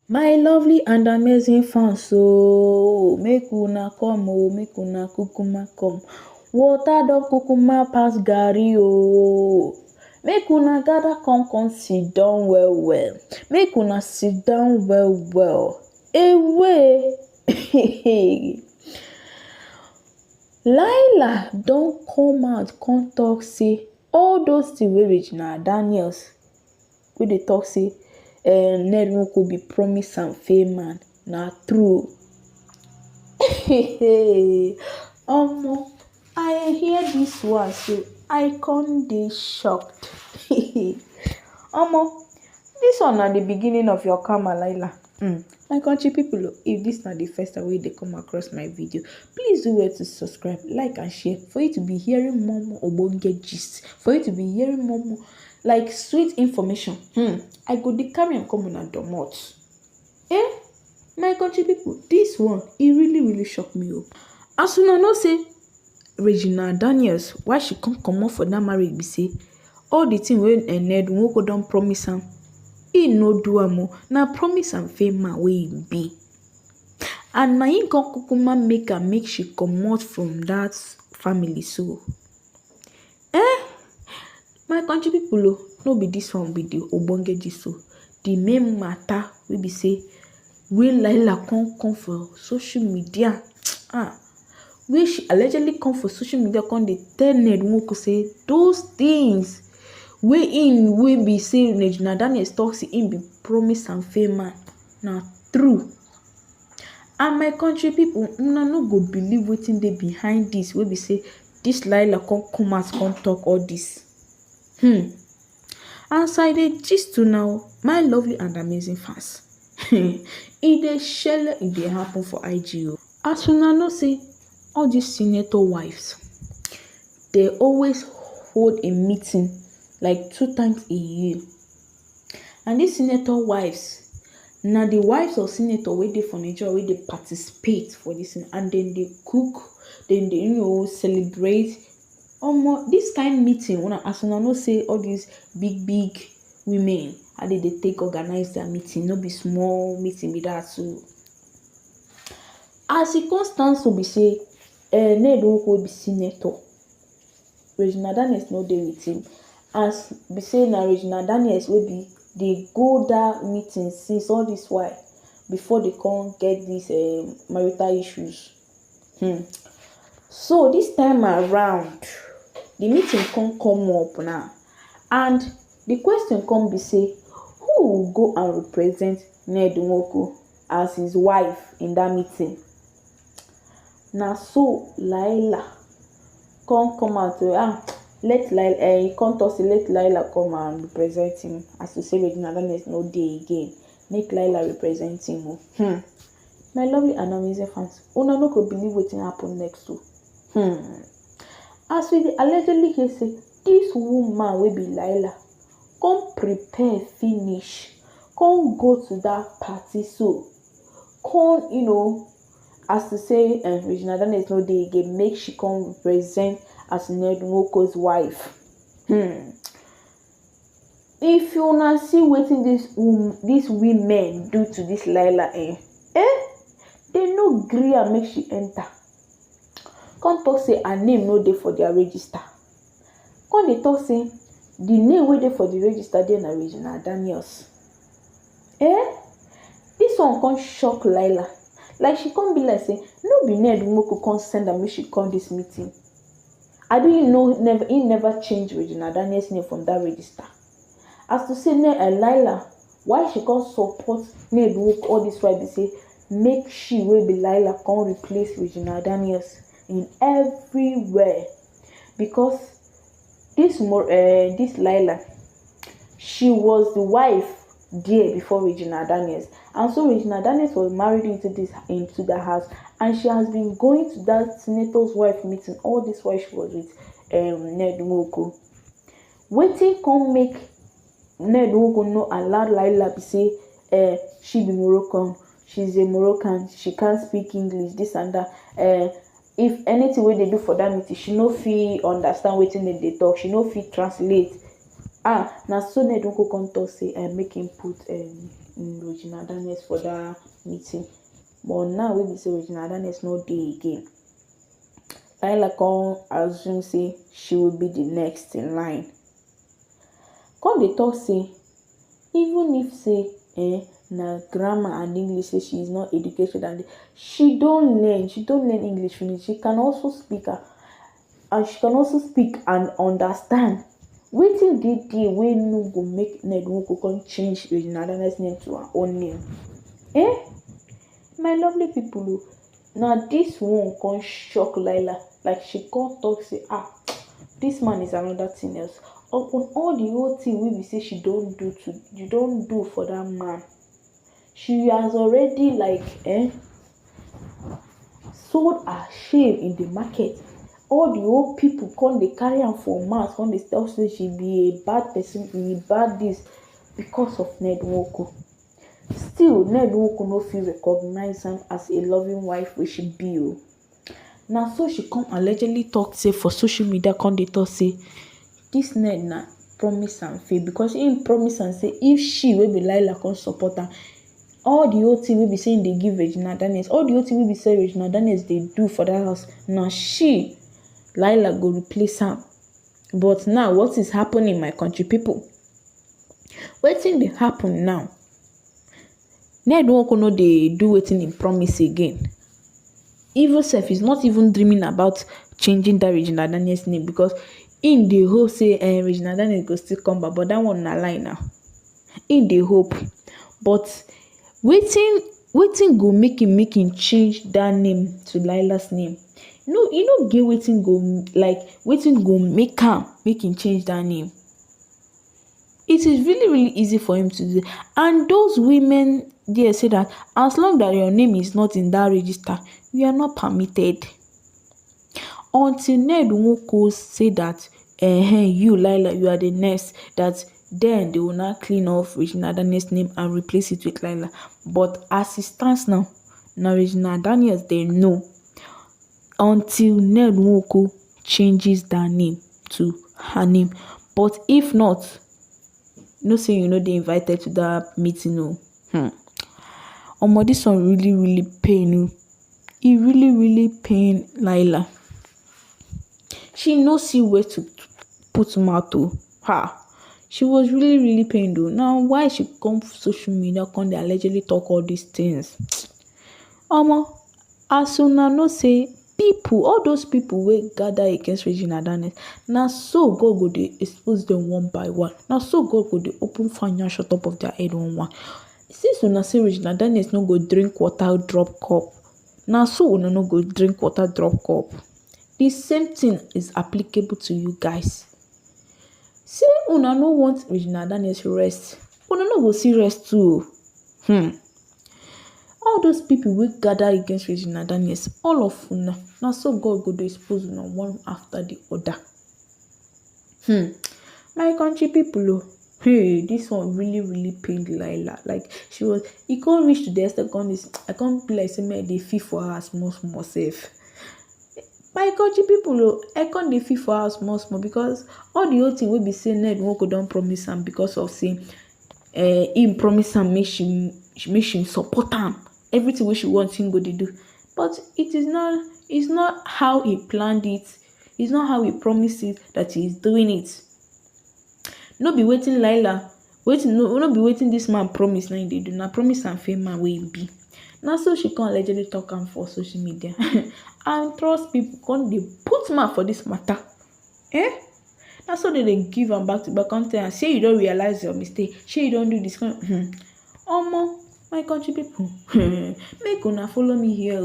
My lovely and amazing fans, so make una come make una kukuma come. Water don kukuma pass garri Make una gather come sit down well well. Make una sit down well well. Away. Laila don come out come talk say all those things wey Regina Daniels wey dey talk say Ned Nwoko be promise am fame man na true. Omo, I hear dis one so I come dey shocked. Omo, dis one na the beginning of your karma, Laila. My country people, if this na the first time wey dey come across my video, please do well to subscribe, like and share for you to be hearing more ogbonge gist, for you to be hearing more like sweet information. I go dey carry am come una domot. My country people, this one e really shock me as una know say Regina Daniels, why she come comot for that marriage be say all the thing wey Ned Nwoko don promise am, he no do am na promise am fame man wey e be, and na him come kukuma make she comot from that family. So my country people, no be this one be the ogbonge gist the main matter wey be say wey Laila come for social media, wey she allegedly come for social media come dey tell Ned Nwoko say those things wey be say Regina Daniels talk say him be promise and fame man na true. And my country people, una no go believe wetin dey behind this wey be say this Laila come out come talk all this. As I dey gist una, my lovely and amazing fans, e dey shele, e dey happen for IG as una know say all these senator wives dey always hold a meeting like 2 times a year, and these senator wives na the wives of senator wey dey for Nigeria wey dey participate for this thing, and dem dey cook, dem dey celebrate. Omo, this kind meeting as una know say all these big women how dey take organize their meeting, no be small meeting be that. So as e come stand so be say Ned Nwoko wey be senator, Regina Daniels no dey with him, as be say na Regina Daniels wey be dey go that meeting since all this while before they come get these marital issues. So this time around the meeting come up now, and the question come be say who will go and represent Ned Nwoko as his wife in that meeting. Na so Laila come out let Laila he come talk say let Laila come and represent him, as to say Regina Daniels no dey again, make Laila represent him. My lovely and amazing fans, una no go believe wetin happen next as we dey allegedly hear say this woman wey be Laila come prepare finish, come go to that party, so come as to say Regina Daniels no dey again, make she come represent as Ned Nwoko's wife. If una see wetin these women do to this Laila, they no gree am make she enter. Come talk say her name no dey for their register. Come dey talk say the name wey dey for the register dey na Regina Daniels. This one come shock Laila, like she come be like say no be Ned Nwoko come send am make she come this meeting. I didn't know he never changed Regina Daniels name from that register. As to say Laila, why she come support Ned Nwoko all this while be say make she wey be Laila come replace Regina Daniels in everywhere, because this Laila, she was the wife there before Regina Daniels, and so Regina Daniels was married into the house, and she has been going to that senator's wife meeting all this while she was with Ned Nwoko. Wetin come make Ned Nwoko no allow Laila be say she be Moroccan, she's a Moroccan, she can't speak English, this and that. If anything wey they do for that meeting, she no fit understand wetin dem dey talk, she no fit translate. Na so Ned Nwoko come talk say make him put Regina Daniels for that meeting. But now wey be say Regina Daniels no dey again, Laila come assume say she will be the next in line. Come dey talk say even if say na grammar and English say she is not educated and she don learn English finish. She can also speak and understand. Wetin dey there wey no go make Ned Nwoko come change Regina Daniels name to her own name? My lovely people o, na this one come shock Laila. Like she come talk say this man is another thing else. Upon all the whole thing wey be say she don do for that man, she has already sold her shame in the market. All the old people come dey carry am for mouth, come dey tell say she be a bad person, be a bad this because of Ned Nwoko. Still, Ned Nwoko no fit recognize am as a loving wife wey she be o. Na so she come allegedly talk say for social media, come dey talk say this Ned na promise and fail, because him promise am say if she wey be Laila come support am, all the whole thing wey be say him dey give Regina Daniels, all the whole thing wey be say Regina Daniels dey do for that house, na she Laila go replace am. But now what is happening, my country people? Wetin dey happen now? Ned Nwoko no dey do wetin him promise again. Even sef is not even dreaming about changing that Regina Daniels name, because him dey hope say Regina Daniels go still come back, but that one na lie now. Him dey hope, but wetin go make him change that name to Laila's name? No, you no get wetin go make him change that name. It is really, really easy for him to do. And those women there say that as long that your name is not in that register, you are not permitted. Until Ned Nwoko say that you Laila, you are the next, that then they will not clean off Regina Daniels' name and replace it with Laila. But as it stands now Regina Daniels they know until Ned Nwoko changes that name to her name. But if not, no say you know they invited to that meeting. This one really, really pain. It really, really pain Laila. She no see where to put mouth to her. She was really, really pained though. Now why she come social media, come they allegedly talk all these things? As una know say all those people wey gather against Regina Daniels, na so God go dey expose them one by one. Na so God go dey open fire shut up of their head one. Since una say Regina Daniels no go drink water drop cup, na so una no go drink water drop cup. The same thing is applicable to you guys. Say una no want Regina Daniels rest, una no go see rest too. All those people wey gather against Regina Daniels, all of una, na so God go dey expose una one after the other. My country people, this one really, really pained Laila. Like e can't reach to the extent I can't be like say me dey feel for her small safe. My country people, I can't dey feel for her small because all the whole thing wey be say Ned Nwoko don promise am, because of say him promise am make she support am. Everything wey she wants him go dey do. But it's not how he planned it. It's not how he promised it that he is doing it. No be wetin Laila, no be wetin this man promise na him dey do. Na promise and fail man wey he be. Na so she come allegedly talk am for social media. And trust people come dey put mouth for this matter. Na so they dey give am back to back content. Say you don't realize your mistake. Say you don't do this kind. My country people, make una follow me here.